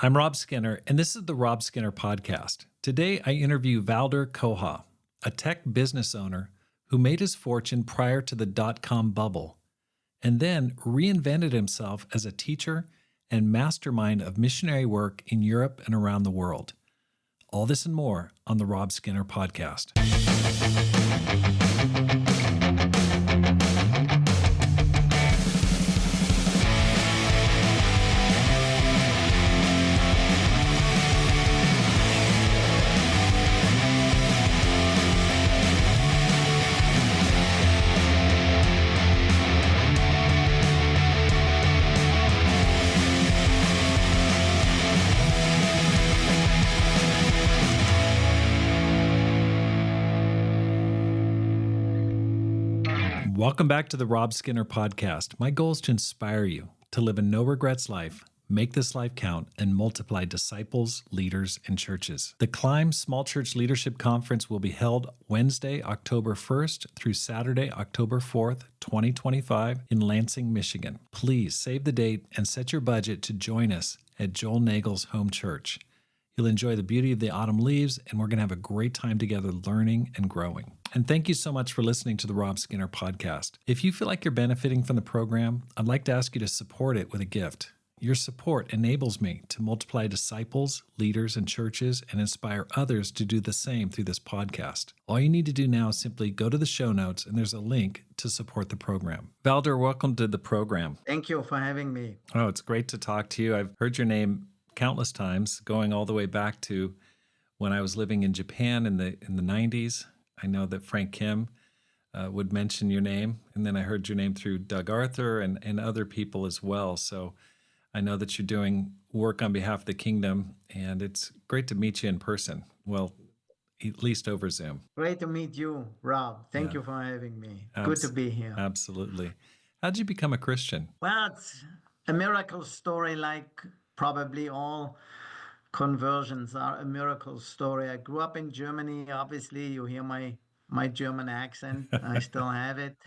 I'm Rob Skinner, and this is the Rob Skinner Podcast. Today, I interview Valdur Koha, a tech business owner who made his fortune prior to the dot-com bubble, and then reinvented himself as a teacher and mastermind of missionary work in Europe and around the world. All this and more on the Rob Skinner Podcast. Welcome back to the Rob Skinner Podcast. My goal is to inspire you to live a no-regrets life, make this life count, and multiply disciples, leaders, and churches. The Climb Small Church Leadership Conference will be held Wednesday, October 1st through Saturday, October 4th, 2025 in Lansing, Michigan. Please save the date and set your budget to join us at Joel Nagel's home church. You'll enjoy the beauty of the autumn leaves, and we're going to have a great time together learning and growing. And thank you so much for listening to the Rob Skinner Podcast. If you feel like you're benefiting from the program, I'd like to ask you to support it with a gift. Your support enables me to multiply disciples, leaders, and churches and inspire others to do the same through this podcast. All you need to do now is simply go to the show notes, and there's a link to support the program. Valdur, welcome to the program. Thank you for having me. Oh, it's great to talk to you. I've heard your name countless times, going all the way back to when I was living in Japan in the 90s. I know that Frank Kim would mention your name, and then I heard your name through Doug Arthur and other people as well. So I know that you're doing work on behalf of the kingdom, and it's great to meet you in person. Well, at least over Zoom. Great to meet you, Rob. Thank you for having me. Good to be here. Absolutely. How did you become a Christian? Well, it's a miracle story, like probably all conversions are a miracle story. I grew up in Germany. Obviously, you hear my German accent. I still have it.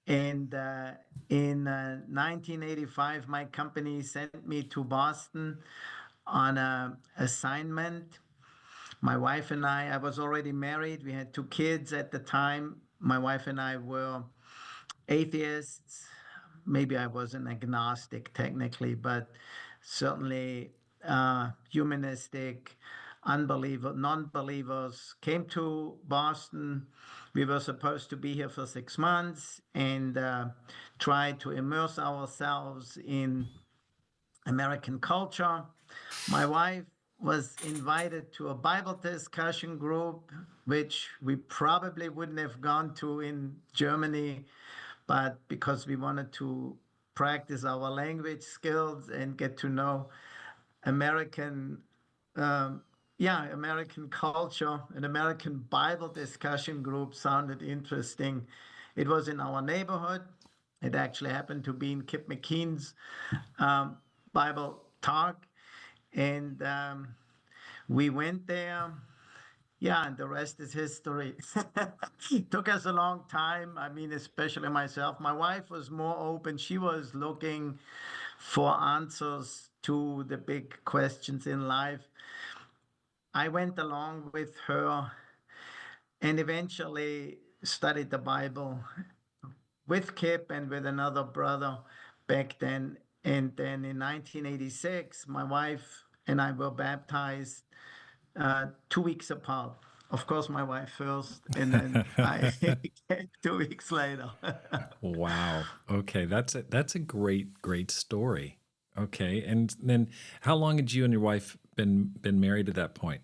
In 1985, my company sent me to Boston on an assignment. My wife and I was already married. We had 2 kids at the time. My wife and I were atheists. Maybe I was an agnostic technically, but certainly humanistic, non-believers. Came to Boston. We were supposed to be here for 6 months and try to immerse ourselves in American culture. My wife was invited to a Bible discussion group, which we probably wouldn't have gone to in Germany, but because we wanted to practice our language skills and get to know American culture. An American Bible discussion group sounded interesting. It was in our neighborhood. It actually happened to be in Kip McKean's Bible talk. And we went there. Yeah, and the rest is history. It took us a long time. I mean, especially myself. My wife was more open. She was looking for answers to the big questions in life. I went along with her and eventually studied the Bible with Kip and with another brother back then. And then in 1986, my wife and I were baptized 2 weeks apart. Of course, my wife first, and then I 2 weeks later. Wow. Okay, that's a great story. Okay, and then how long had you and your wife been married at that point?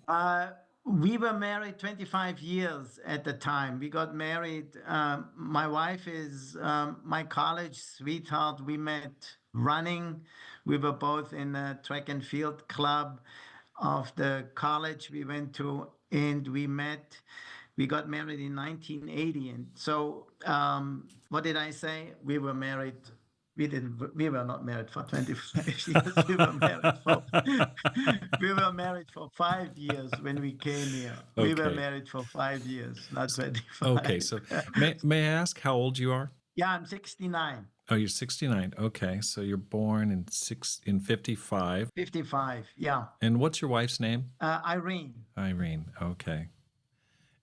We were married 25 years at the time. We got married. My wife is my college sweetheart. We met running. We were both in a track and field club of the college we went to, and we got married in 1980. And so what did I say? We were married. We were not married for 25 years. We were married for 5 years when we came here. We were married for 5 years, not 25. Okay, so may I ask how old you are? Yeah, I'm 69. Oh, you're 69. Okay. So you're born in 55. 55, yeah. And what's your wife's name? Irene. Irene. Okay.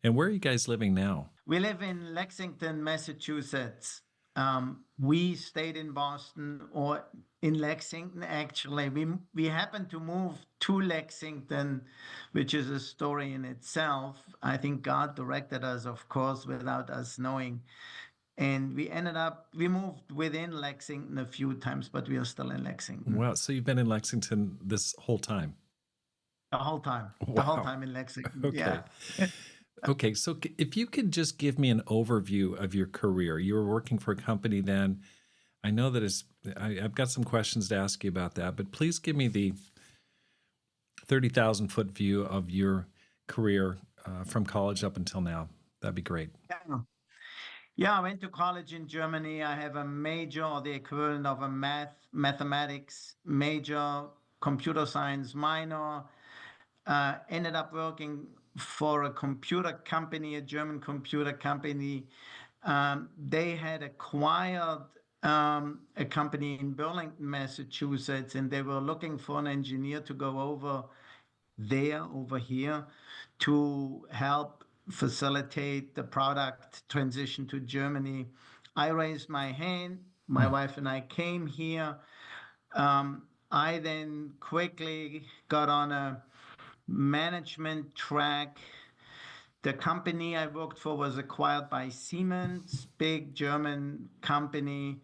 And where are you guys living now? We live in Lexington, Massachusetts. We stayed in Boston or in Lexington, actually. We happened to move to Lexington, which is a story in itself. I think God directed us, of course, without us knowing. And we moved within Lexington a few times, but we are still in Lexington. Wow. So you've been in Lexington this whole time? The whole time. Wow. The whole time in Lexington. Okay. Yeah. Okay. So if you could just give me an overview of your career, you were working for a company then. I know that I've got some questions to ask you about that, but please give me the 30,000-foot view of your career from college up until now. That'd be great. Yeah. Yeah, I went to college in Germany. I have a major, or the equivalent of a mathematics major, computer science minor. Ended up working for a computer company, a German computer company. They had acquired a company in Burlington, Massachusetts, and they were looking for an engineer to go over here, to help facilitate the product transition to Germany. I raised my hand. My wife and I came here. I then quickly got on a management track. The company I worked for was acquired by Siemens, big German company,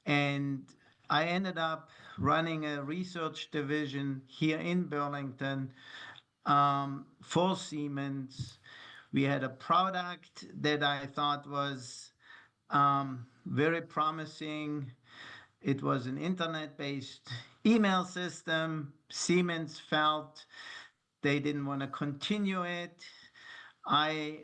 and I ended up running a research division here in Burlington for Siemens. We had a product that I thought was very promising. It was an internet-based email system. Siemens felt they didn't want to continue it. I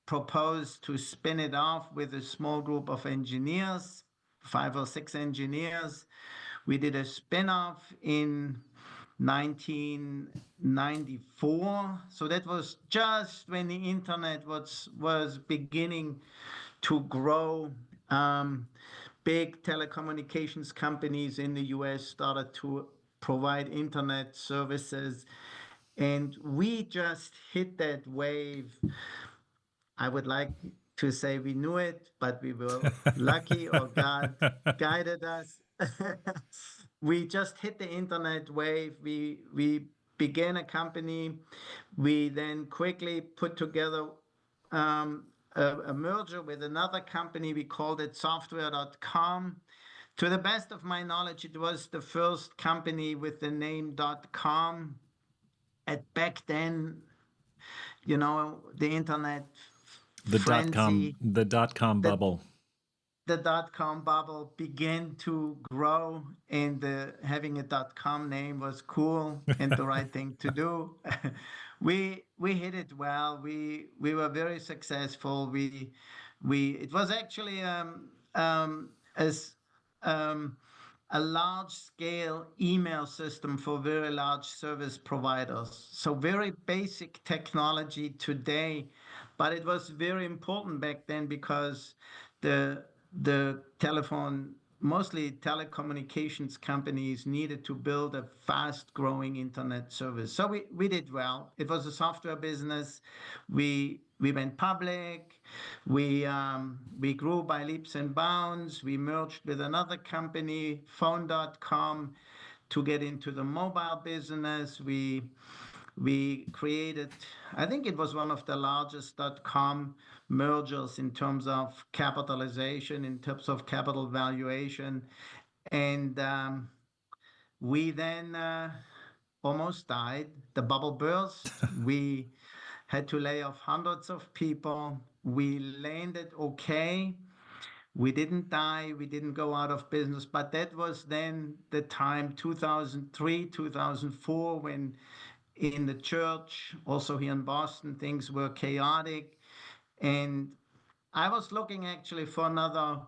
proposed to spin it off with a small group of engineers, 5 or 6 engineers. We did a spin-off in 1994. So that was just when the internet was beginning to grow. Big telecommunications companies in the US started to provide internet services. And we just hit that wave. I would like to say we knew it, but we were lucky, or God guided us. We just hit the internet wave. We began a company. We then quickly put together a merger with another company. We called it software.com. To the best of my knowledge, it was the first company with the name .com. Back then, the internet frenzy, the dot-com bubble. The dot-com bubble began to grow, and having a .com name was cool and the right thing to do. We hit it well. We were very successful. It was actually a large-scale email system for very large service providers. So very basic technology today, but it was very important back then because the mostly telecommunications companies needed to build a fast-growing internet service. So we did well. It was a software business. We went public. We grew by leaps and bounds. We merged with another company, phone.com, to get into the mobile business. We created, I think it was one of the largest .com mergers in terms of capitalization, in terms of capital valuation. And we then almost died. The bubble burst. We had to lay off hundreds of people. We landed okay. We didn't die. We didn't go out of business. But that was then the time, 2003, 2004, when in the church, also here in Boston, things were chaotic. And I was looking actually for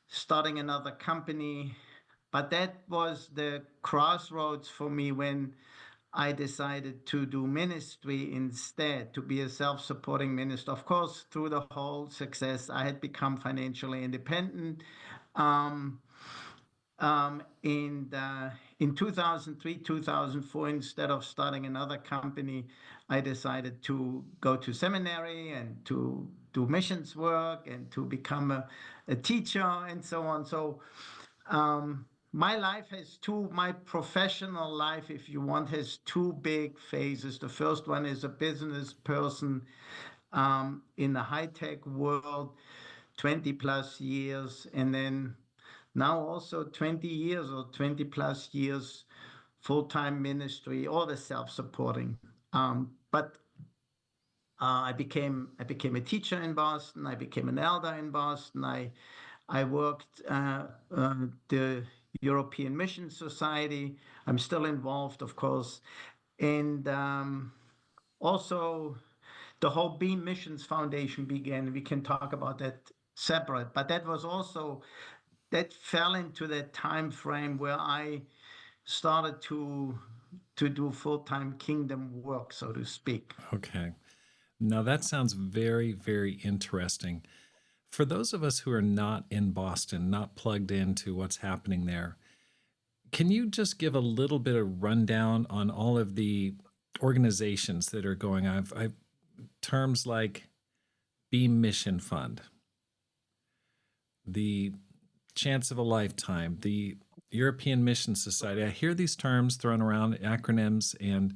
starting another company. But that was the crossroads for me when I decided to do ministry instead, to be a self-supporting minister. Of course, through the whole success, I had become financially independent. Um, in 2003, 2004, instead of starting another company, I decided to go to seminary and to do missions work and to become a teacher and so on. So my life has my professional life, if you want, has two big phases. The first one is a business person in the high-tech world, 20 plus years, and then now also 20 years or 20 plus years full-time ministry, all the self-supporting. But I became a teacher in Boston. I became an elder in Boston. I worked the European Mission Society. I'm still involved, of course, and also the whole Beam Missions Foundation began. We can talk about that separate, but that fell into that time frame where I started to do full-time kingdom work, so to speak. Okay. Now that sounds very, very interesting. For those of us who are not in Boston, not plugged into what's happening there, can you just give a little bit of rundown on all of the organizations that are going on? I've terms like Beam Mission Fund, the Chance of a Lifetime, the European Mission Society. I hear these terms thrown around, acronyms, and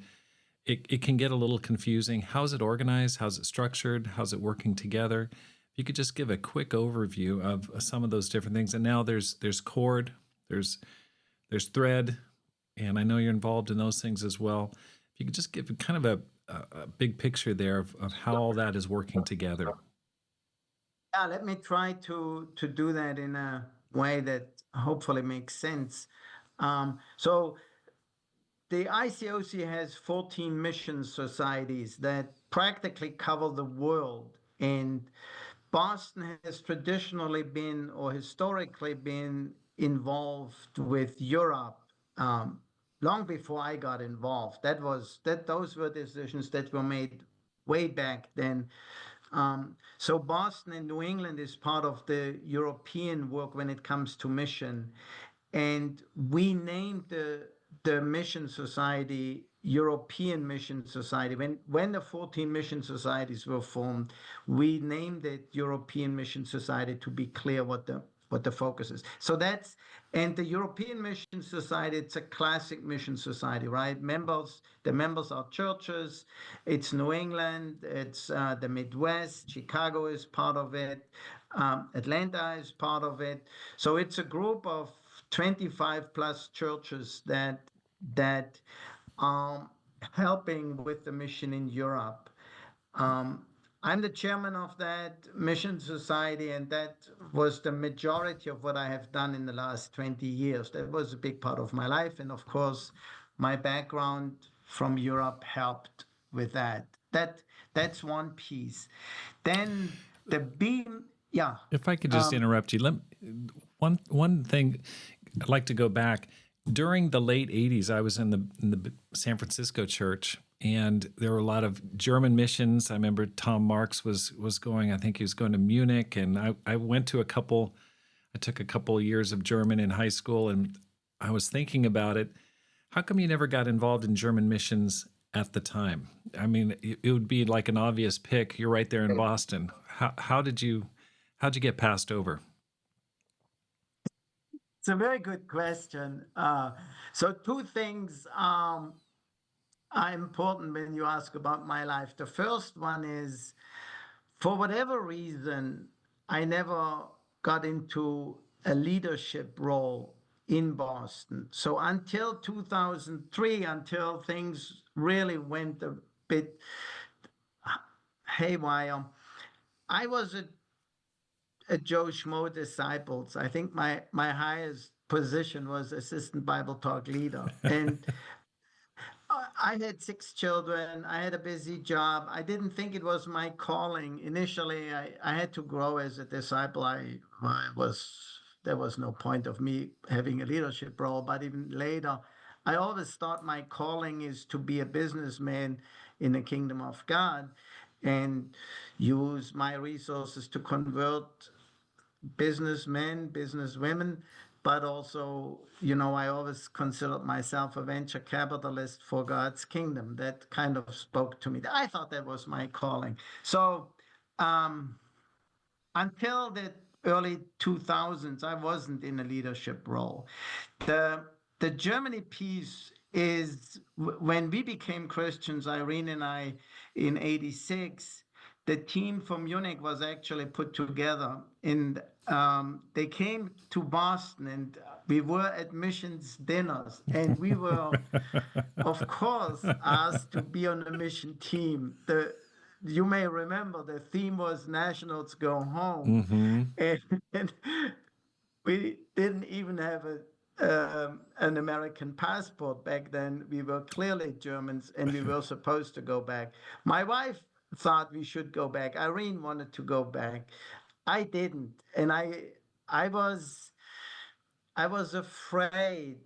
it can get a little confusing. How's it organized? How's it structured? How's it working together? If you could just give a quick overview of some of those different things. And now there's CHORD, there's Thread, and I know you're involved in those things as well. If you could just give kind of a big picture there of how all that is working together. Yeah, let me try to do that in a way that hopefully makes sense. So the ICOC has 14 mission societies that practically cover the world. And Boston has traditionally been or historically been involved with Europe long before I got involved. Those were decisions that were made way back then. So Boston and New England is part of the European work when it comes to mission. And we named the mission society European Mission Society. When the 14 mission societies were formed, we named it European Mission Society to be clear what the focus is. So and the European Mission Society, it's a classic mission society, right? The members are churches. It's New England, it's the Midwest, Chicago is part of it, Atlanta is part of it. So it's a group of 25 plus churches that helping with the mission in Europe. I'm the chairman of that mission society, and that was the majority of what I have done in the last 20 years. That was a big part of my life. And of course, my background from Europe helped with that. That's one piece. Then the Beam, yeah. If I could just interrupt you, one thing I'd like to go back. During the late 80s, I was in the San Francisco church, and there were a lot of German missions. I remember Tom Marks was going, I think he was going to Munich, and I took a couple of years of German in high school, and I was thinking about it. How come you never got involved in German missions at the time? I mean, it would be like an obvious pick. You're right there in Boston. How'd you get passed over? It's a very good question. So two things are important when you ask about my life. The first one is, for whatever reason, I never got into a leadership role in Boston. So until 2003, until things really went a bit haywire, I was a Joe Schmo disciples. I think my highest position was assistant Bible talk leader. And I had 6 children. I had a busy job. I didn't think it was my calling. Initially, I had to grow as a disciple. There was no point of me having a leadership role, but even later, I always thought my calling is to be a businessman in the kingdom of God and use my resources to convert businessmen, businesswomen, but also, I always considered myself a venture capitalist for God's kingdom. That kind of spoke to me. I thought that was my calling. So um, until the early 2000s, I wasn't in a leadership role. The the Germany piece is when we became Christians, Irene and I, in '86. The team from Munich was actually put together, and they came to Boston, and we were at missions dinners, and we were, of course, asked to be on a mission team. You may remember the theme was Nationals Go Home, Mm-hmm. and, and we didn't even have an American passport back then. We were clearly Germans, and we were supposed to go back. My wife thought we should go back. Irene wanted to go back. I didn't, and I was I was afraid.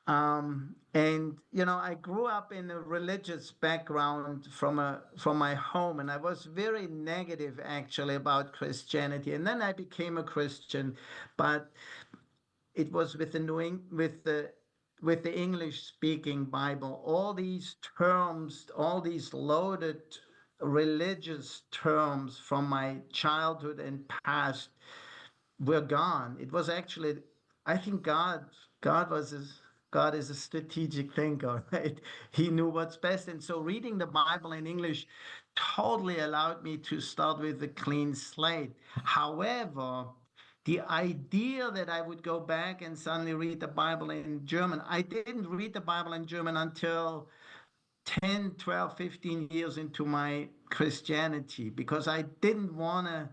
And I grew up in a religious background from my home, and I was very negative actually about Christianity. And then I became a Christian, but it was with the English speaking Bible. All these terms, all these loaded religious terms from my childhood and past were gone. It was actually, I think God was God is a strategic thinker, right? He knew what's best. And so reading the Bible in English totally allowed me to start with a clean slate. However, the idea that I would go back and suddenly read the Bible in German, I didn't read the Bible in German until 10, 12, 15 years into my Christianity because I didn't want to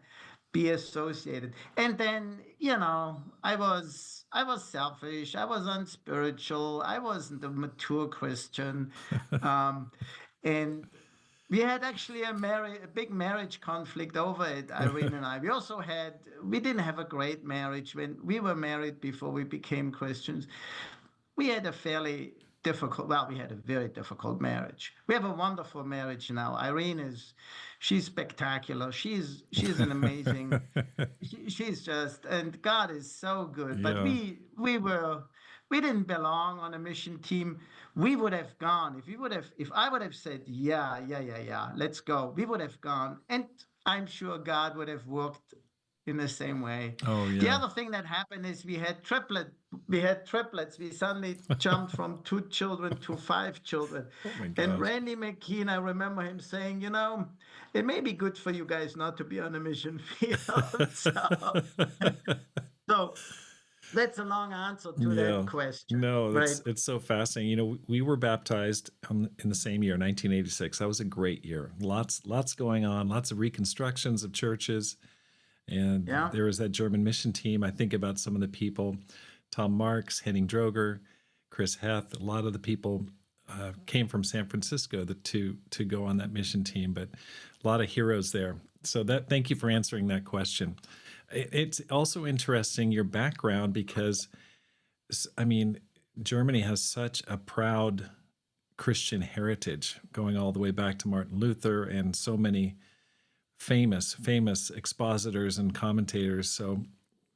be associated. And then, I was selfish, I was unspiritual, I wasn't a mature Christian. Um, and we had actually a big marriage conflict over it, Irene and I. We didn't have a great marriage when we were married before we became Christians. We had a we had a very difficult marriage. We have a wonderful marriage now. She's spectacular. She's an amazing, she's just, and God is so good. But Yeah. we didn't belong on a mission team. We would have gone if I would have said, yeah, yeah, yeah, yeah, let's go. We would have gone. And I'm sure God would have worked in the same way. Oh, The yeah. other thing that happened is we had triplets. We suddenly jumped from 2 children to 5 children. Oh my And gosh. Randy McKean, I remember him saying, it may be good for you guys not to be on a mission field. So that's a long answer to that Yeah. question, No, right? it's so fascinating. We were baptized in the same year, 1986. That was a great year. Lots going on, lots of reconstructions of churches. And Yeah. there was that German mission team. I think about some of the people, Tom Marks, Henning Droger, Chris Heth. A lot of the people came from San Francisco to go on that mission team, but a lot of heroes there. So thank you for answering that question. It's also interesting your background because, I mean, Germany has such a proud Christian heritage going all the way back to Martin Luther and so many famous expositors and commentators. So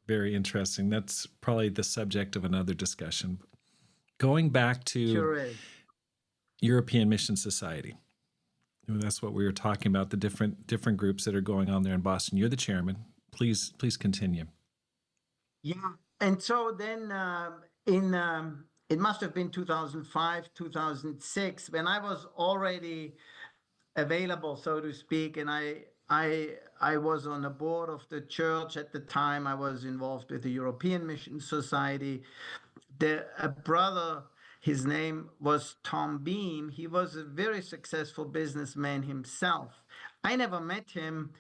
very interesting. That's probably the subject of another discussion. Going back to Sure is. European Mission Society. That's what we were talking about, the different groups that are going on there in Boston. You're the chairman. Please continue. Yeah. And so then in it must have been 2005, 2006, when I was already available, so to speak, and I was on the board of the church at the time. I was involved with the European Mission Society. A brother, his name was Tom Beam. He was a very successful businessman himself. I never met him,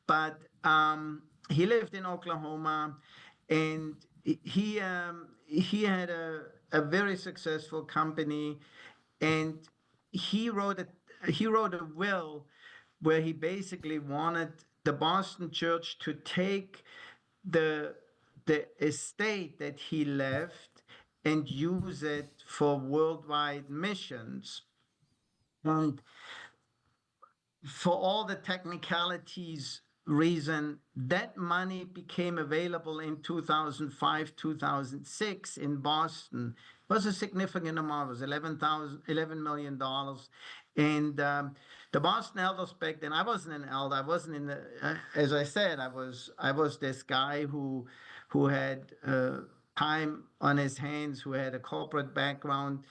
but he lived in Oklahoma, and he had a very successful company, and he wrote a will where he basically wanted the Boston church to take the estate that he left and use it for worldwide missions. And for all the technicalities reason, that money became available in 2005, 2006 in Boston. It was a significant amount. It was $11 million. And the Boston elders back then, I wasn't an elder. I wasn't in the, as I said, I was this guy who had time on his hands, who had a corporate background,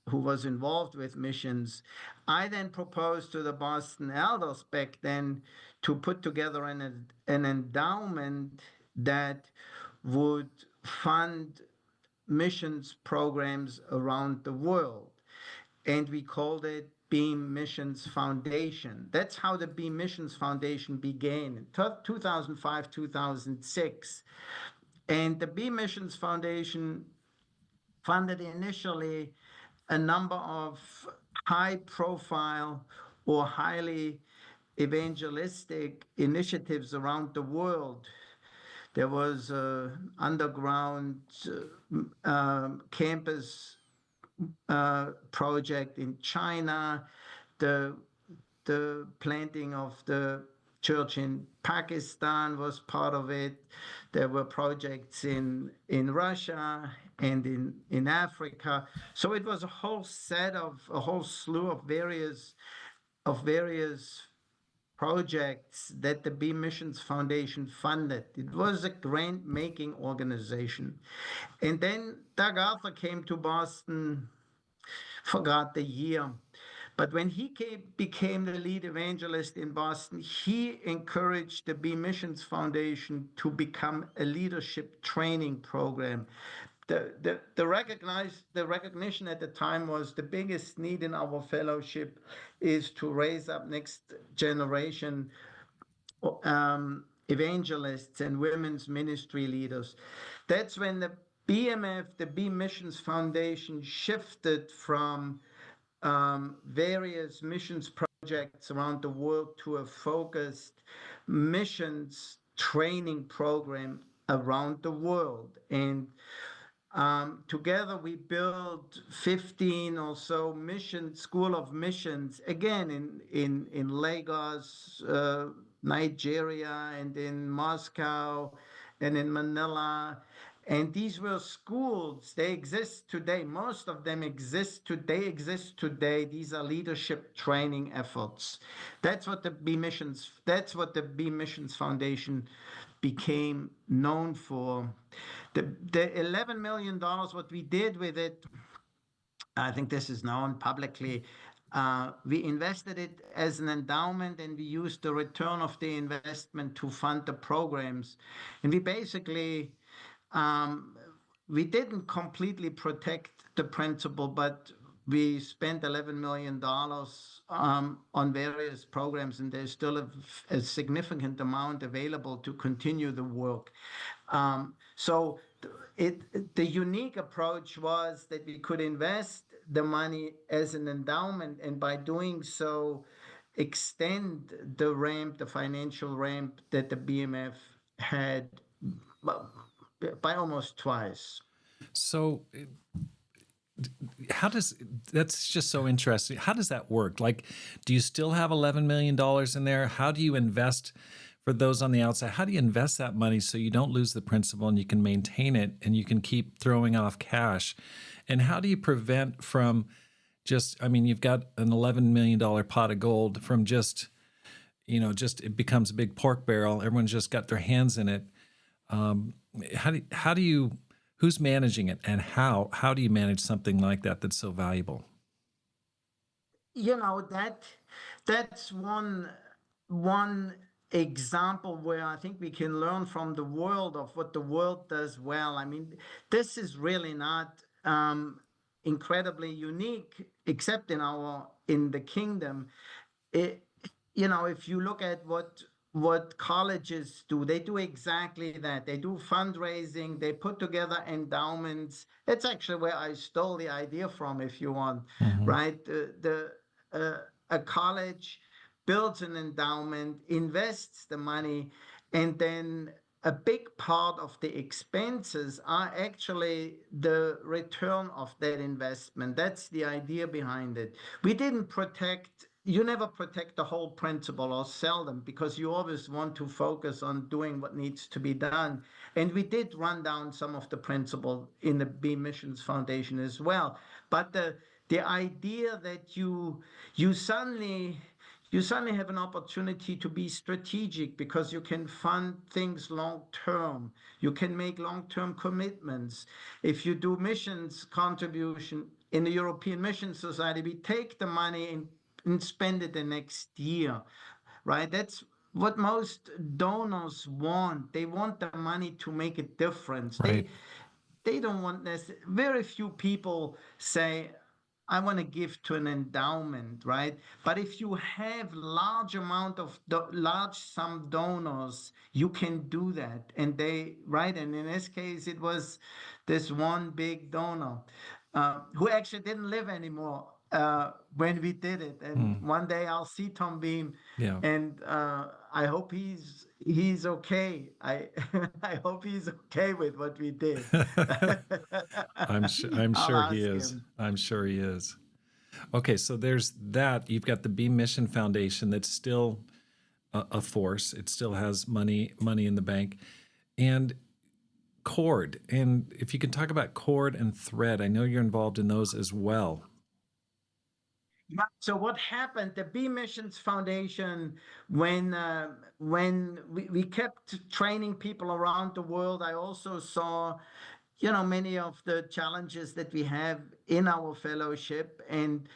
who was involved with missions. I then proposed to the Boston elders back then to put together an endowment that would fund missions programs around the world. And we called it Beam Missions Foundation. That's how the Beam Missions Foundation began in 2005, 2006. And the Beam Missions Foundation funded initially a number of high profile or highly evangelistic initiatives around the world. There was an underground campus project in China, the planting of the church in Pakistan was part of it. There were projects in Russia and in Africa. So it was a whole slew of various projects that the Beam Missions Foundation funded. It was a grant making organization. And then Doug Arthur came to Boston, forgot the year. But when he became the lead evangelist in Boston, he encouraged the Beam Missions Foundation to become a leadership training program. The recognition at the time was the biggest need in our fellowship is to raise up next generation evangelists and women's ministry leaders. That's when the BMF, the Beam Missions Foundation, shifted from various missions projects around the world to a focused missions training program around the world. And together we built 15 or so school of missions, again in Lagos, Nigeria, and in Moscow, and in Manila. And these were schools. They exist today. Most of them exist today. These are leadership training efforts. That's what the Beam Missions Foundation became known for. The $11 million, what we did with it, I think this is known publicly. We invested it as an endowment, and we used the return of the investment to fund the programs. And we basically, we didn't completely protect the principal, but we spent $11 million on various programs, and there's still a significant amount available to continue the work. So the unique approach was that we could invest the money as an endowment, and by doing so, extend the financial ramp that the BMF had by almost twice. So that's just so interesting. How does that work? Like, do you still have $11 million in there? How do you invest, for those on the outside, how do you invest that money so you don't lose the principal and you can maintain it and you can keep throwing off cash? And how do you prevent from you've got an $11 million pot of gold from just it becomes a big pork barrel. Everyone's just got their hands in it. Who's managing it, and how do you manage something like that that's so valuable? That's one example where I think we can learn from the world of what the world does well. I mean, this is really not incredibly unique, except in the kingdom. If you look at what colleges do, they do exactly that. They do fundraising, they put together endowments. It's actually where I stole the idea from, if you want, right? A college builds an endowment, invests the money, and then a big part of the expenses are actually the return of that investment. That's the idea behind it. We didn't protect, you never protect the whole principle or sell them, because you always want to focus on doing what needs to be done. And we did run down some of the principle in the B Missions Foundation as well. But the idea that you suddenly have an opportunity to be strategic because you can fund things long term. You can make long term commitments. If you do missions contribution in the European Mission Society, we take the money and spend it the next year, right? That's what most donors want. They want the money to make a difference. Right. They don't want this. Very few people say, I want to give to an endowment, right? But if you have large amount of large sum donors, you can do that. And they, right? And in this case, it was this one big donor who actually didn't live anymore when we did it. And one day I'll see Tom Beam, Yeah. and I hope he's okay. I I hope he's okay with what we did. I'm I'll sure he ask is. him. I'm sure he is. Okay, so there's that. You've got the B Mission Foundation that's still a force. It still has money in the bank, and CHORD. And if you can talk about CHORD and Thread, I know you're involved in those as well. Yeah. So what happened? The B Missions Foundation, when we kept training people around the world, I also saw, many of the challenges that we have in our fellowship, and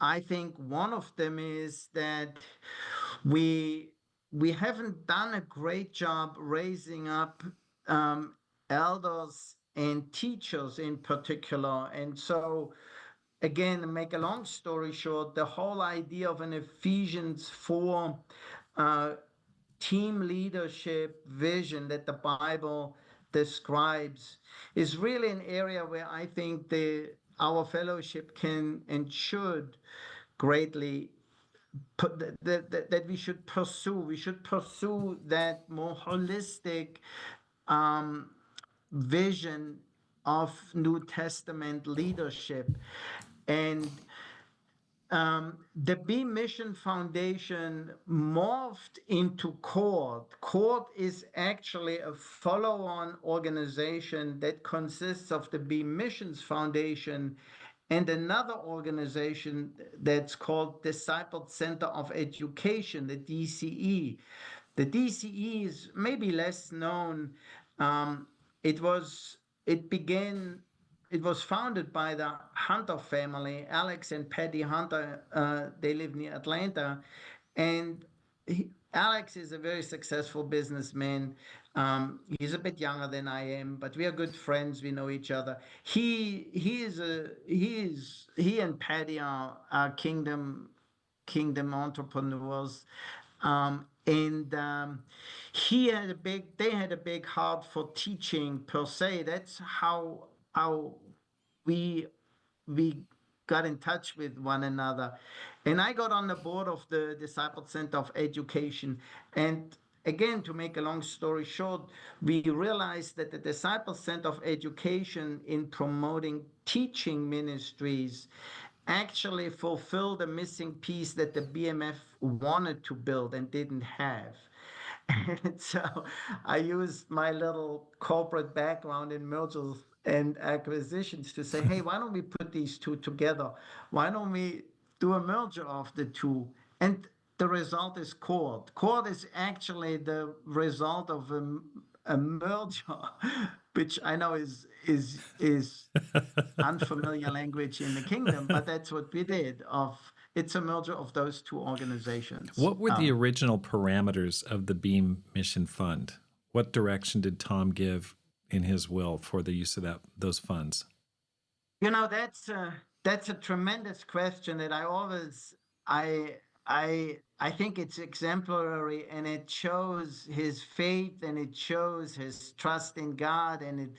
I think one of them is that we we haven't done a great job raising up elders and teachers in particular, and so again, make a long story short, the whole idea of an Ephesians 4 uh, team leadership vision that the Bible describes is really an area where I think our fellowship can and should greatly that we should pursue. We should pursue that more holistic vision of New Testament leadership. And the B Mission Foundation morphed into CHORD. CHORD is actually a follow-on organization that consists of the B Missions Foundation and another organization that's called Disciple Center of Education, the DCE. The DCE is maybe less known. Um, it was it began it was founded by the Hunter family, Alex and Patty Hunter. They live near Atlanta, and Alex is a very successful businessman. He's a bit younger than I am, but we are good friends. We know each other. He and Patty are kingdom entrepreneurs. And they had a big heart for teaching per se. That's how we we got in touch with one another. And I got on the board of the Disciple Center of Education. And again, to make a long story short, we realized that the Disciple Center of Education, in promoting teaching ministries, actually fulfilled a missing piece that the BMF wanted to build and didn't have. And so I used my little corporate background in mergers and acquisitions to say, hey, why don't we put these two together? Why don't we do a merger of the two? And the result is CHORD. CHORD is actually the result of a merger, which I know is unfamiliar language in the kingdom, but that's what we did. It's a merger of those two organizations. What were the original parameters of the Beam Mission Fund? What direction did Tom give in his will for the use of those funds? That's a tremendous question that I think it's exemplary, and it shows his faith and it shows his trust in God. And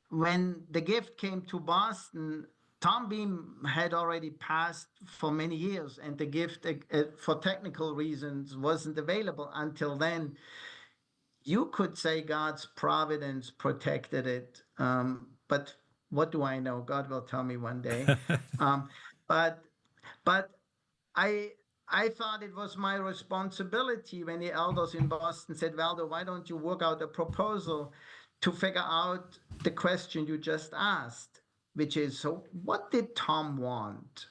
when the gift came to Boston, Tom Beam had already passed for many years, and the gift, for technical reasons, wasn't available until then. You could say God's providence protected it, but what do I know? God will tell me one day. Um, but but I I thought it was my responsibility when the elders in Boston said, Valdo, why don't you work out a proposal to figure out the question you just asked, which is, so what did Tom want?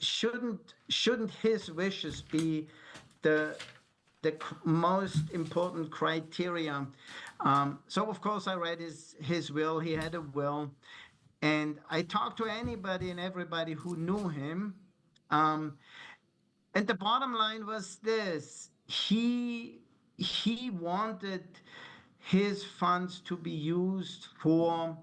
Shouldn't his wishes be the most important criteria? So of course I read his will. He had a will, and I talked to anybody and everybody who knew him. And the bottom line was this: he wanted his funds to be used for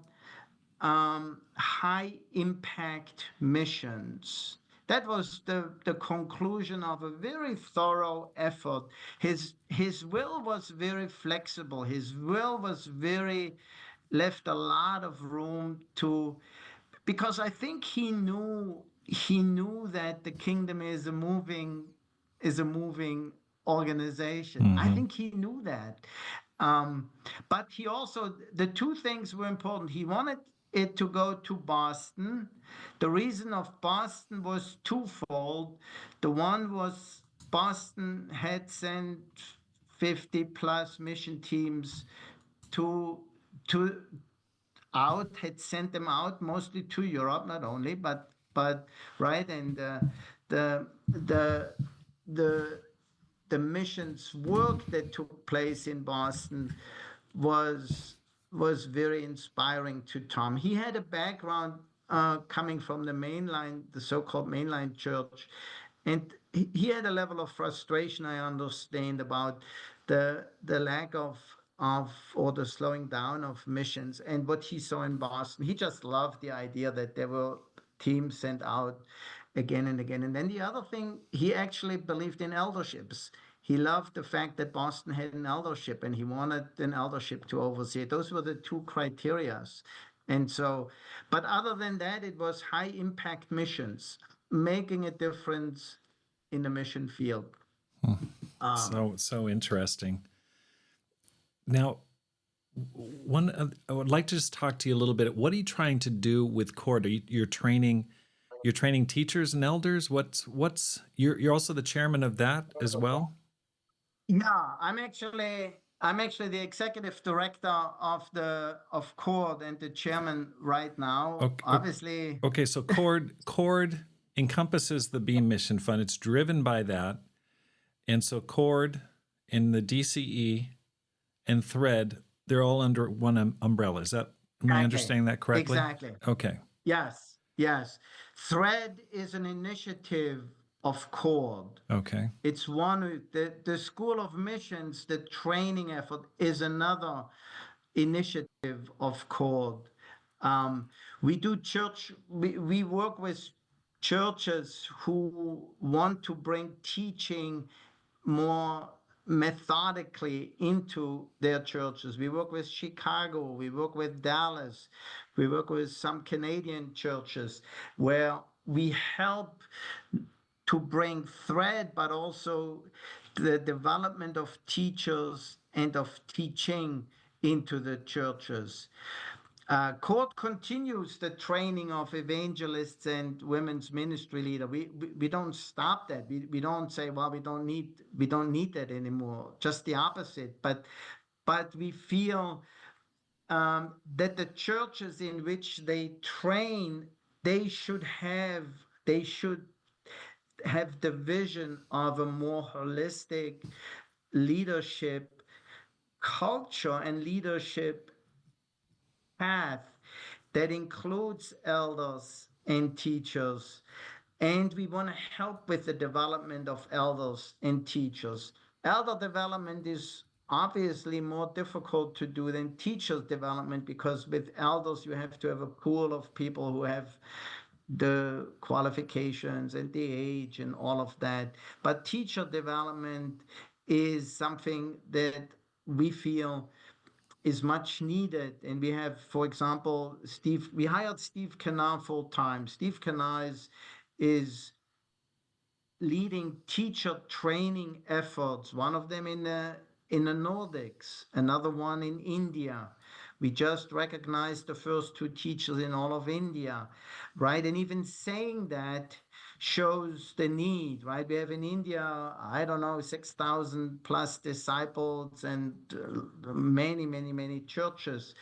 high impact missions. That was the conclusion of a very thorough effort. His will was very flexible. His will was very left a lot of room to, because I think he knew that the kingdom is a moving organization. I think he knew that. But he also, the two things were important. He wanted it to go to Boston. The reason of Boston was twofold. The one was Boston had sent 50 plus mission teams to had sent them out mostly to Europe, not only, but right, and the the the the missions work that took place in Boston was very inspiring to Tom. He had a background coming from the mainline, the so-called mainline church, and he had a level of frustration, I understand, about the lack of or the slowing down of missions. And what he saw in Boston, he just loved the idea that there were teams sent out again and again. And then the other thing, he actually believed in elderships. He loved the fact that Boston had an eldership, and he wanted an eldership to oversee it. Those were the two criterias. And so, but other than that, it was high impact missions, making a difference in the mission field. So interesting. Now, I would like to just talk to you a little bit. What are you trying to do with CHORD? You're training teachers and elders. You're also the chairman of that as well? Yeah, I'm actually the executive director of CHORD and the chairman right now. Okay, Obviously. Okay, so CHORD encompasses the Beam Mission Fund. It's driven by that. And so CHORD and the DCE and Thread, they're all under one umbrella. Am I understanding that correctly? Exactly. Okay. Yes. Thread is an initiative of CHORD. Okay. It's the School of Missions, the training effort is another initiative of CHORD. We do we work with churches who want to bring teaching more methodically into their churches. We work with Chicago, we work with Dallas, we work with some Canadian churches where we help to bring thread, but also the development of teachers and of teaching into the churches. CHORD continues the training of evangelists and women's ministry leader. We don't stop that. We don't say, well, we don't need that anymore. Just the opposite. But we feel that the churches in which they train, they should have the vision of a more holistic leadership culture and leadership path that includes elders and teachers. And we want to help with the development of elders and teachers. Elder development is obviously more difficult to do than teachers development, because with elders you have to have a pool of people who have the qualifications and the age and all of that. But teacher development is something that we feel is much needed. And we have, for example, we hired Steve Canard full time. Steve Canard is leading teacher training efforts, one of them in the Nordics, another one in India. We just recognized the first two teachers in all of India, right? And even saying that shows the need, right? We have in India, I don't know, 6,000 plus disciples and many, many, many churches,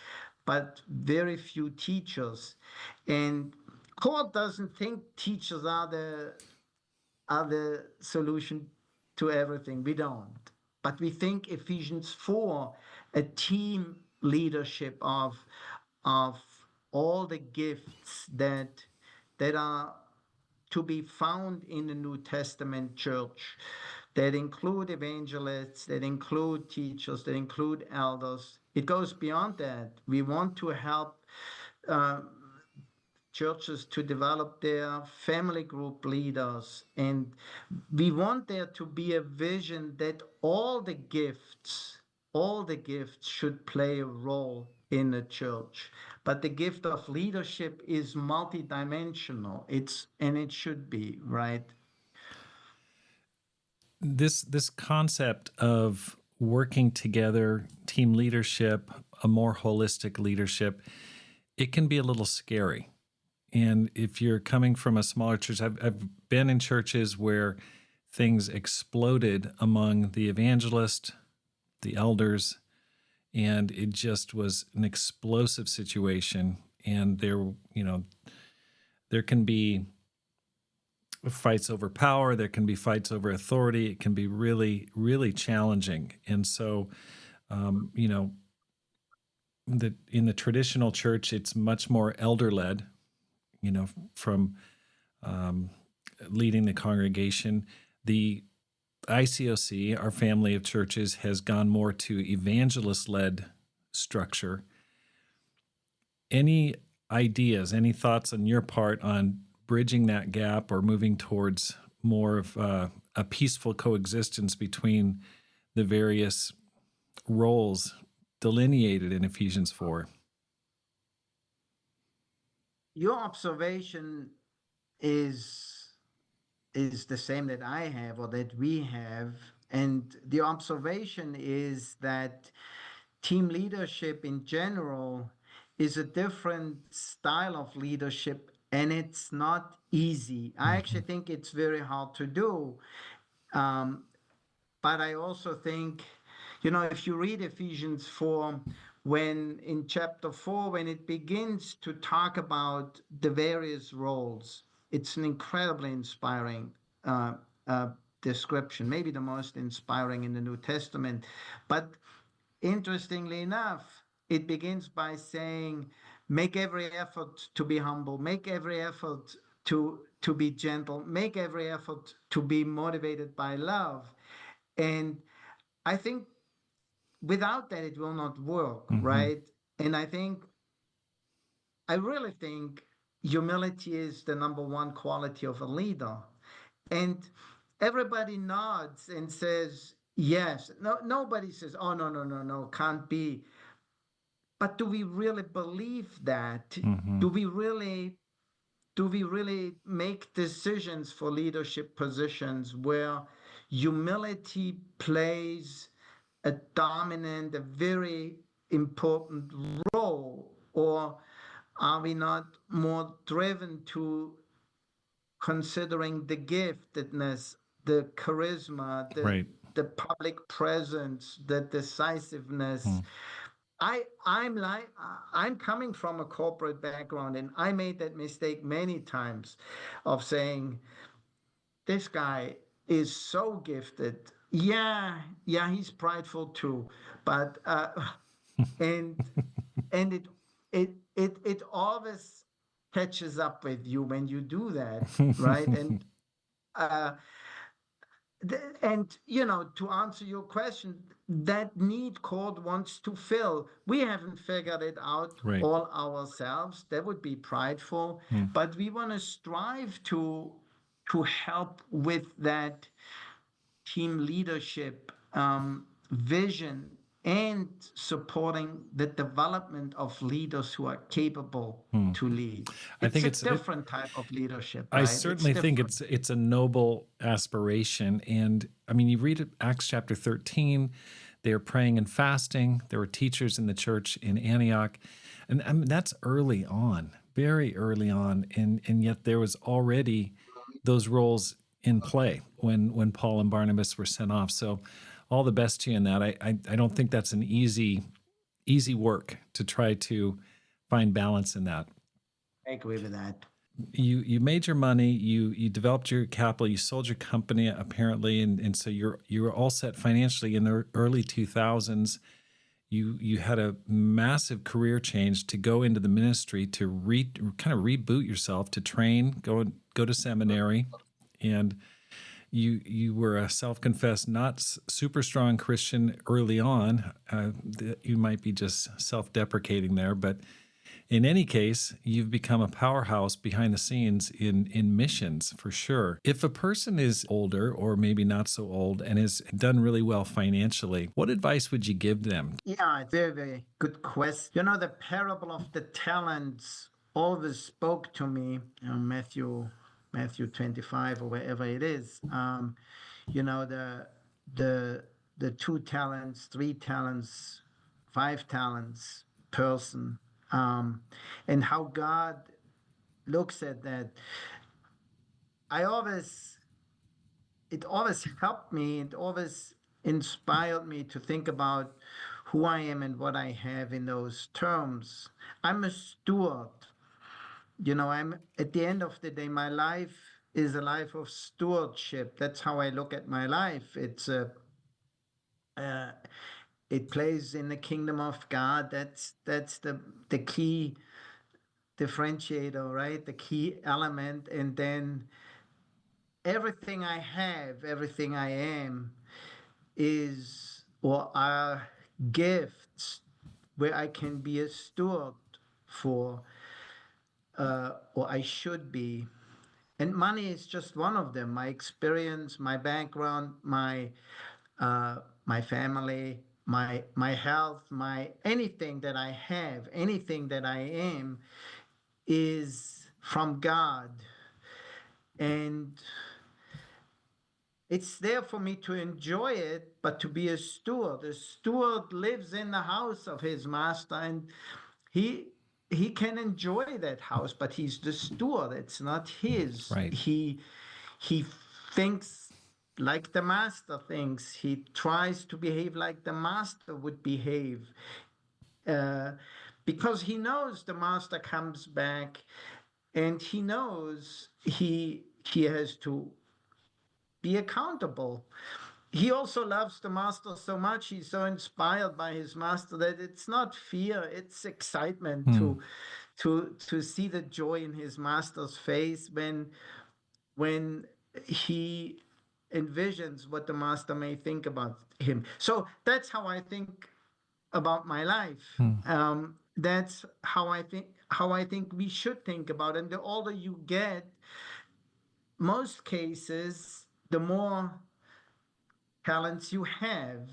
but very few teachers. And CHORD doesn't think teachers are the solution to everything. We don't. But we think Ephesians 4, a team leadership of all the gifts that are to be found in the New Testament church, that include evangelists, that include teachers, that include elders. It goes beyond that. We want to help churches to develop their family group leaders. And we want there to be a vision that all the gifts should play a role in the church. But the gift of leadership is multidimensional. It should be, right? This concept of working together, team leadership, a more holistic leadership, it can be a little scary. And if you're coming from a smaller church, I've been in churches where things exploded among the evangelist, the elders, and it just was an explosive situation. And there can be fights over power, there can be fights over authority. It can be really, really challenging. And so, in the traditional church, it's much more elder-led, from leading the congregation. The ICOC, our family of churches, has gone more to evangelist-led structure. Any ideas, any thoughts on your part on bridging that gap or moving towards more of a peaceful coexistence between the various roles delineated in Ephesians 4? Your observation is the same that I have or that we have. And the observation is that team leadership in general is a different style of leadership, and it's not easy. I actually think it's very hard to do. But I also think, if you read Ephesians 4, when in chapter 4, when it begins to talk about the various roles, it's an incredibly inspiring description, maybe the most inspiring in the New Testament. But interestingly enough, it begins by saying, make every effort to be humble, make every effort to be gentle, make every effort to be motivated by love. And I think without that, it will not work, right? And I really think humility is the number one quality of a leader. And everybody nods and says, yes. No, nobody says, oh, no, can't be. But do we really believe that? Do we really make decisions for leadership positions where humility plays a dominant, a very important role? Or are we not more driven to considering the giftedness, the charisma, Right. the public presence, the decisiveness? I'm coming from a corporate background, and I made that mistake many times of saying, this guy is so gifted. Yeah, he's prideful too, but and it always catches up with you when you do that, right? And to answer your question, that need CHORD wants to fill. We haven't figured it out Right. all ourselves. That would be prideful. But we want to strive to help with that team leadership vision and supporting the development of leaders who are capable to lead. I It's think a different type of leadership, I right? It's certainly think different. it's a noble aspiration. And I mean, you read Acts chapter 13, they were praying and fasting. There were teachers in the church in Antioch. And I mean, that's early on, very early on. And yet there was already those roles in play when Paul and Barnabas were sent off. So all the best to you in that. I don't think that's an easy work to try to find balance in that. I agree with that. You made your money, you developed your capital, you sold your company apparently, and so you were all set financially in the early 2000s. You had a massive career change to go into the ministry to kind of reboot yourself, to train, go to seminary, and you were a self-confessed not super strong Christian early on. You might be just self-deprecating there, but in any case, you've become a powerhouse behind the scenes in missions for sure. If a person is older or maybe not so old and has done really well financially, what advice would you give them? Yeah, it's a very, very good question. You know, the parable of the talents always spoke to me, Matthew 25 or wherever it is. You know, the 2 talents, 3 talents, 5 talents person, and how God looks at that. It always helped me. It always inspired me to think about who I am and what I have in those terms. I'm a steward. You know, I'm at the end of the day, my life is a life of stewardship. That's how I look at my life. Uh, it plays in the kingdom of God. That's the key differentiator, right? The key element. And then everything I have, everything I am is or are gifts where I can be a steward for, or I should be. And money is just one of them. My experience, my background, my family, my health, my anything that I have, anything that I am, is from God, and it's there for me to enjoy it, but to be a steward. A steward lives in the house of his master, and he he can enjoy that house, but he's the steward. It's not his. Right. He thinks like the master thinks. He tries to behave like the master would behave, uh, because he knows the master comes back, and he knows he has to be accountable. He also loves the master so much, he's so inspired by his master, that it's not fear, it's excitement to see the joy in his master's face when he envisions what the master may think about him. So that's how I think about my life. That's how I think we should think about it. And the older you get, most cases, the more talents you have,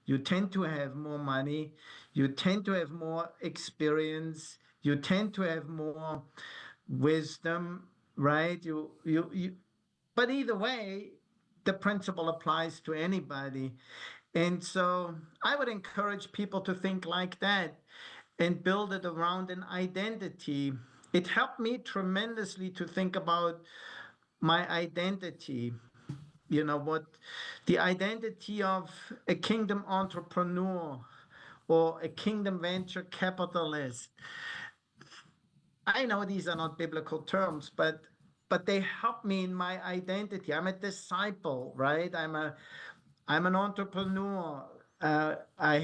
you tend to have more money, you tend to have more experience, you tend to have more wisdom, right? But either way, the principle applies to anybody. And so I would encourage people to think like that and build it around an identity. It helped me tremendously to think about my identity. You know, what the identity of a kingdom entrepreneur or a kingdom venture capitalist. I know these are not biblical terms, but they help me in my identity. I'm a disciple, right? I'm an entrepreneur. I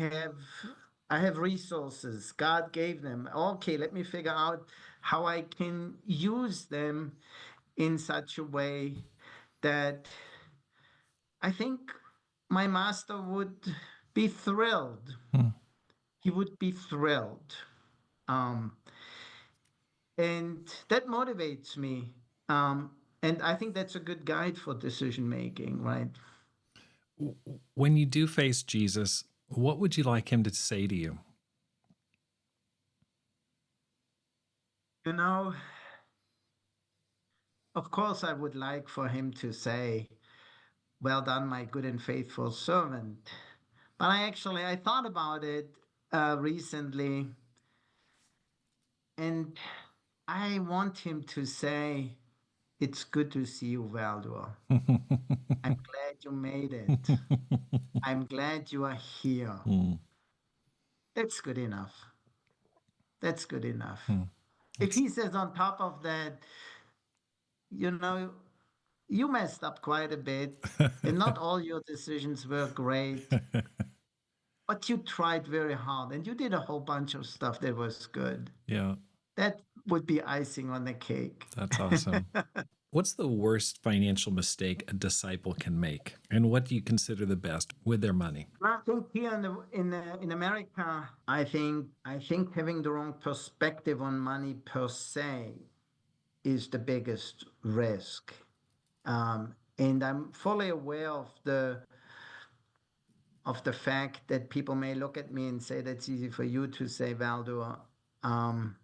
have resources. God gave them. Okay, let me figure out how I can use them in such a way that I think my master would be thrilled. He would be thrilled. Um, and that motivates me. And I think that's a good guide for decision making, right? When you do face Jesus, what would you like him to say to you? You know, of course, I would like for him to say, "Well done, my good and faithful servant." But I thought about it recently, and I want him to say, "It's good to see you, Valdur. I'm glad you made it. I'm glad you are here." Mm, That's good enough. That's good enough. mm. If It's he says on top of that, you know, you messed up quite a bit, and not all your decisions were great, but you tried very hard and you did a whole bunch of stuff that was good. yeah, That would be icing on the cake. that's awesome. What's the worst financial mistake a disciple can make, and what do you consider the best with their money? I think here in America, I think having the wrong perspective on money per se is the biggest risk. And I'm fully aware of the fact that people may look at me and say that's easy for you to say, Valdur. Um,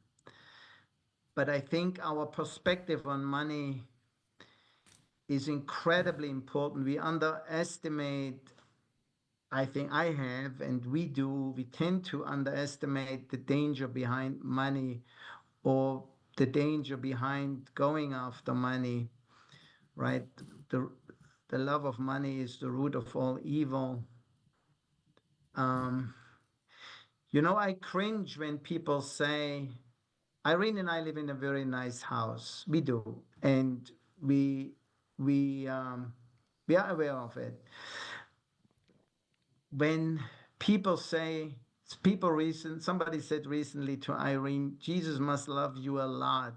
but I think our perspective on money is incredibly important. We underestimate, I think I have, and we tend to underestimate the danger behind money or the danger behind going after money, right? The, the love of money is the root of all evil. Um, I cringe when people say, Irene and I live in a very nice house. We do, and we we um, we are aware of it. When people say, somebody said recently to Irene, Jesus must love you a lot,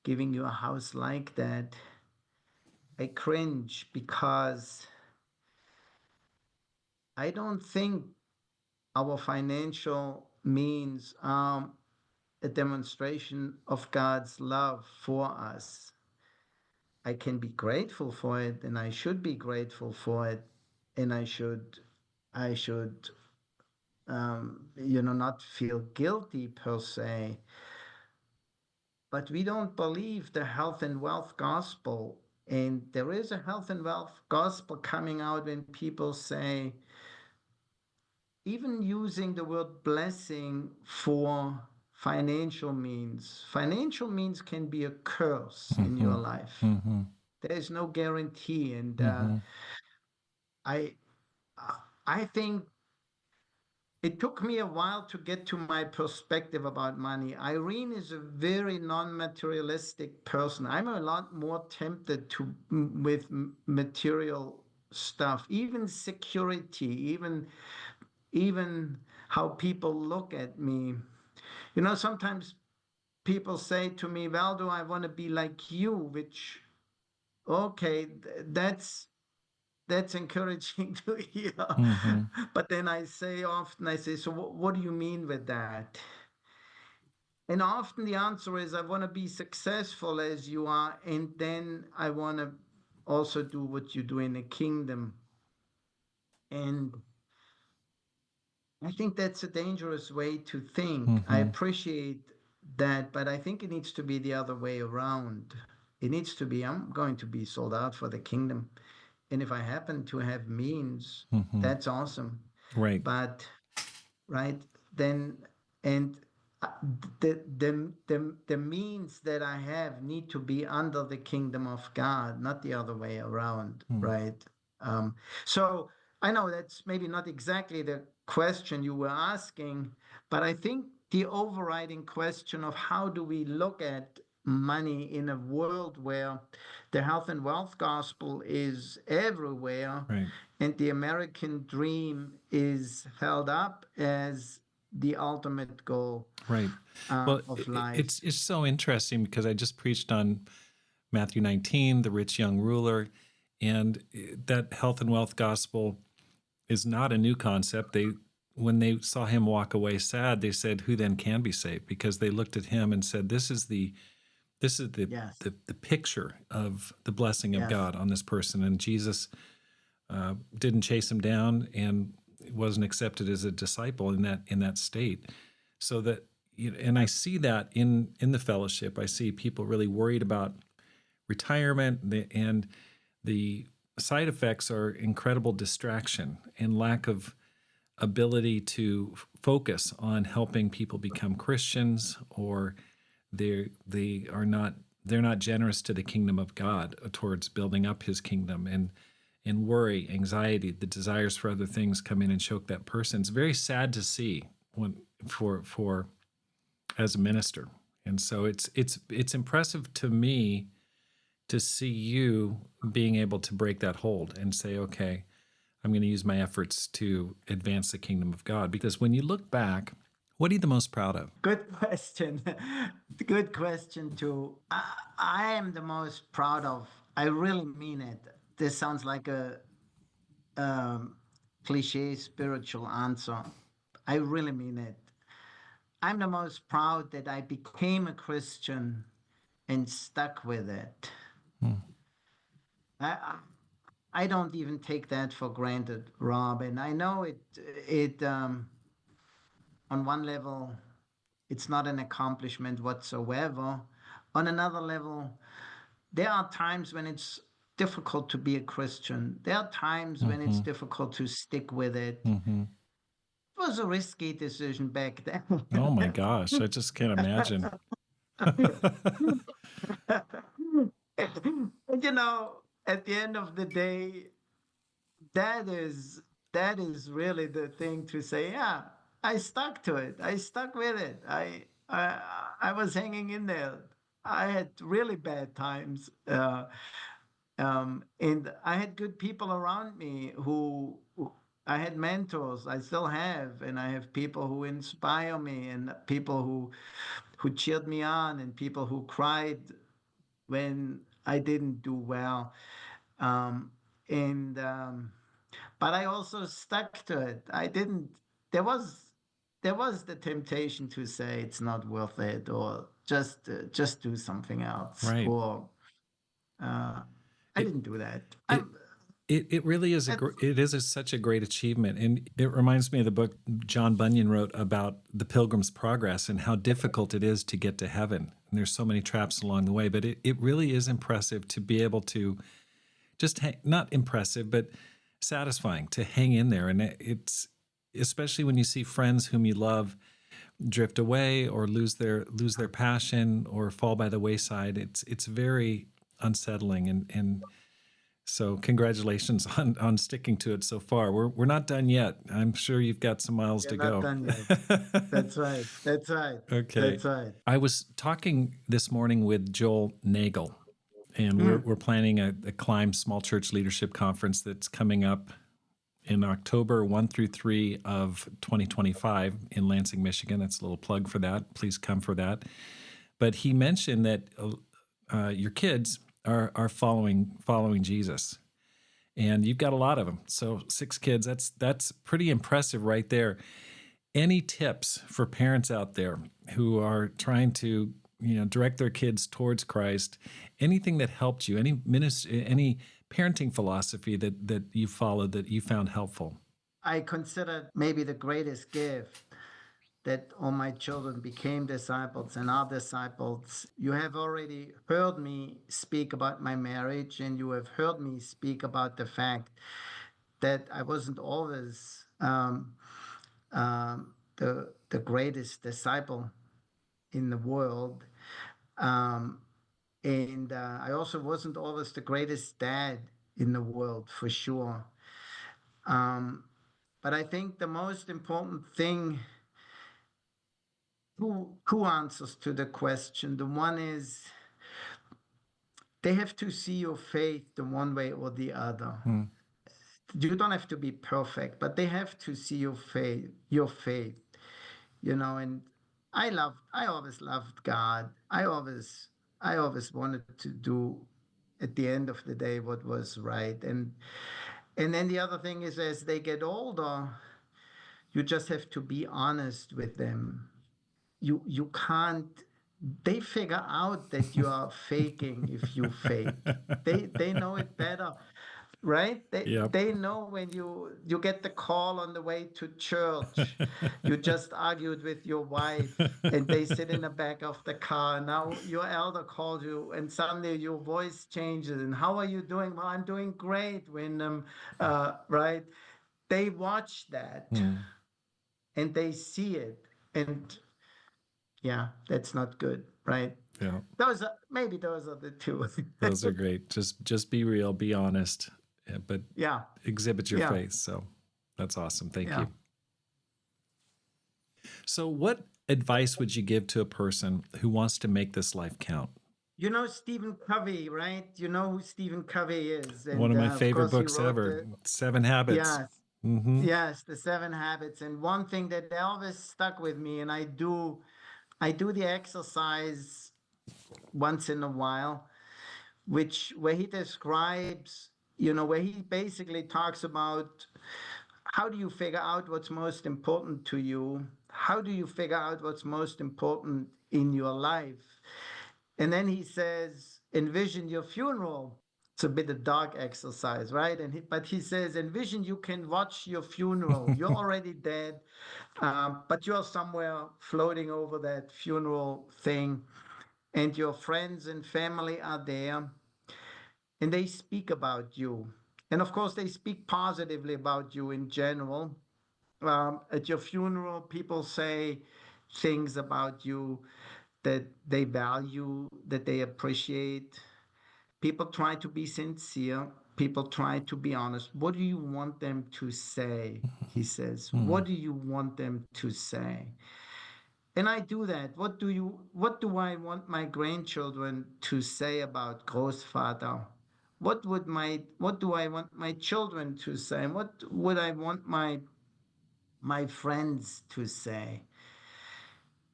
giving you a house like that. I cringe because I don't think our financial means are a demonstration of God's love for us. I can be grateful for it, and I should be grateful for it, and I should not feel guilty per se. But we don't believe the health and wealth gospel. And there is a health and wealth gospel coming out when people say, even using the word blessing for financial means can be a curse in your Mm-hmm. life. Mm-hmm. There is no guarantee. And Mm-hmm. I, I think it took me a while to get to my perspective about money. Irene is a very non-materialistic person. I'm a lot more tempted with material stuff, even security, even how people look at me. Sometimes people say to me, Valdo, I want to be like you, which, okay, that's encouraging to hear. Mm-hmm. But then I say, so what do you mean with that? And often the answer is, I want to be successful as you are, and then I want to also do what you do in the kingdom. And I think that's a dangerous way to think. I Mm-hmm. appreciate that, but I think it needs to be the other way around. It needs to be, I'm going to be sold out for the kingdom. And if I happen to have means, Mm-hmm. that's awesome. Right. But right then, and uh, the means that I have need to be under the kingdom of God, not the other way around, Mm. right? So I know that's maybe not exactly the question you were asking, but I think the overriding question of how do we look at money in a world where the health and wealth gospel is everywhere, Right. and the American dream is held up as the ultimate goal Right. Well, of life. it's so interesting because I just preached on Matthew 19, the rich young ruler, and that health and wealth gospel is not a new concept. When they saw him walk away sad, they said, "Who then can be saved?" Because they looked at him and said, "This is the Yes, the picture of the blessing of yes, God on this person." And Jesus didn't chase him down, and wasn't accepted as a disciple in that state. So that, and I see that in the fellowship. I see people really worried about retirement, and the side effects are incredible distraction and lack of ability to focus on helping people become Christians, or they're not generous to the kingdom of God, towards building up his kingdom, and worry, anxiety, the desires for other things come in and choke that person. It's very sad to see for as a minister. And so it's impressive to me to see you being able to break that hold and say, okay, I'm going to use my efforts to advance the kingdom of God. Because when you look back, what are you the most proud of? Good question. Good question, too. I am the most proud of, I really mean it. This sounds like a cliche spiritual answer. I really mean it. I'm the most proud that I became a Christian and stuck with it. I, I don't even take that for granted, Rob. And I know it on one level, it's not an accomplishment whatsoever. On another level, there are times when it's difficult to be a Christian. There are times when it's difficult to stick with it. Mm-hmm. It was a risky decision back then. Oh my gosh, I just can't imagine. And, at the end of the day, that is that is really the thing to say. Yeah, I stuck to it. I stuck with it. I was hanging in there. I had really bad times, and I had good people around me who I had mentors. I still have, and I have people who inspire me, and people who cheered me on, and people who cried when I didn't do well. Um, and But I also stuck to it. I didn't. There was there was the temptation to say it's not worth it, or just do something else, Right. or I It didn't do that. it I'm. it really is such a great achievement, and it reminds me of the book John Bunyan wrote about the Pilgrim's Progress and how difficult it is to get to heaven. And there's so many traps along the way, but it really is impressive to be able to just not impressive, but satisfying to hang in there. And it's especially when you see friends whom you love drift away or lose their passion or fall by the wayside. It's very unsettling, and so congratulations on sticking to it so far. We're not done yet. I'm sure you've got some miles to You're not go. done yet. That's right. That's right. Okay. That's right. I was talking this morning with Joel Nagel, and we're planning a Climb Small Church Leadership Conference that's coming up in October 1 through 3 of 2025 in Lansing, Michigan. That's a little plug for that. Please come for that. But he mentioned that your kids are following Jesus, and you've got a lot of them. So 6 kids. That's pretty impressive right there. Any tips for parents out there who are trying to direct their kids towards Christ? Anything that helped you? Any parenting philosophy that you followed that you found helpful? I consider maybe the greatest gift that all my children became disciples and are disciples. You have already heard me speak about my marriage, and you have heard me speak about the fact that I wasn't always the greatest disciple in the world. And I also wasn't always the greatest dad in the world, for sure. But I think the most important thing, two answers to the question. The one is they have to see your faith the one way or the other. You don't have to be perfect, but they have to see your faith, and I always loved God. I always wanted to do at the end of the day what was right. And then the other thing is, as they get older, you just have to be honest with them. You can't, they figure out that you are faking if you fake. They know it better. right? Yep. They know when you get the call on the way to church. You just argued with your wife, and they sit in the back of the car. Now your elder calls you, and suddenly your voice changes. And how are you doing? Well, I'm doing great, Wyndham. Right? They watch that and they see it, and yeah, that's not good, right? Yeah. Maybe those are the two. Those are great. Just be real, be honest, but Yeah, exhibit your yeah, faith. So that's awesome. Thank yeah. you. So what advice would you give to a person who wants to make this life count? You know Stephen Covey, right? You know who Stephen Covey is, One and of my of favorite course he books wrote ever, the 7 Habits. yes, Mm-hmm. yes, the Seven Habits. And one thing that always stuck with me, and I do the exercise once in a while, where he describes, where he basically talks about how do you figure out what's most important to you? How do you figure out what's most important in your life? And then he says, envision your funeral. It's a bit of dog exercise, right? But he says, envision you can watch your funeral. You're already dead, but you're somewhere floating over that funeral thing, and your friends and family are there, and they speak about you. And of course, they speak positively about you in general. At your funeral, people say things about you that they value, that they appreciate. People try to be sincere. People try to be honest. What do you want them to say? He says, what do you want them to say? And I do that. What do I want my grandchildren to say about Großvater? What do I want my children to say? What would I want my friends to say?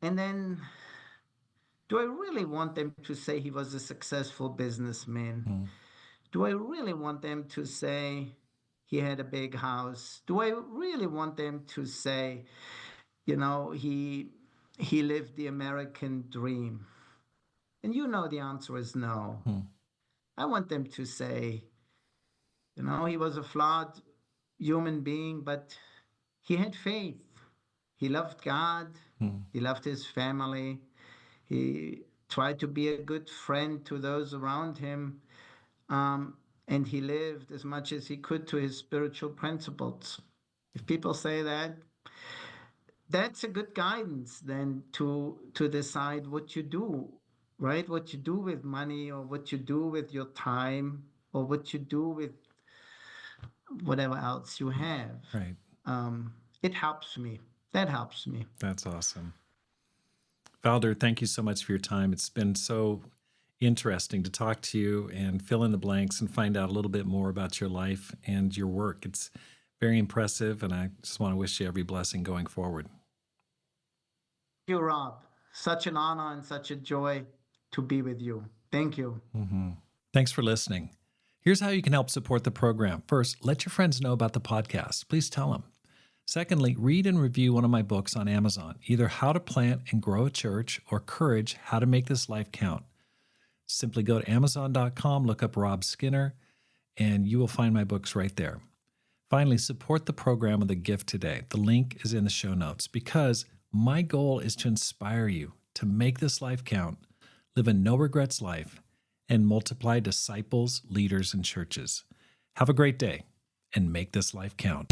And then, do I really want them to say he was a successful businessman? Do I really want them to say he had a big house? Do I really want them to say, he lived the American dream? And the answer is no. I want them to say, he was a flawed human being, but he had faith. He loved God. He loved his family. He tried to be a good friend to those around him. And he lived as much as he could to his spiritual principles. If people say that, that's a good guidance then to decide what you do, right? What you do with money, or what you do with your time, or what you do with whatever else you have. Right. It helps me. That helps me. That's awesome. Valdur, thank you so much for your time. It's been so interesting to talk to you and fill in the blanks and find out a little bit more about your life and your work. It's very impressive, and I just want to wish you every blessing going forward. Thank you, Rob. Such an honor and such a joy to be with you. Thank you. Thanks for listening. Here's how you can help support the program. First, let your friends know about the podcast. Please tell them. Secondly, read and review one of my books on Amazon, either How to Plant and Grow a Church or Courage, How to Make This Life Count. Simply go to Amazon.com, look up Rob Skinner, and you will find my books right there. Finally, support the program with a gift today. The link is in the show notes, because my goal is to inspire you to make this life count, live a no-regrets life, and multiply disciples, leaders, and churches. Have a great day, and make this life count.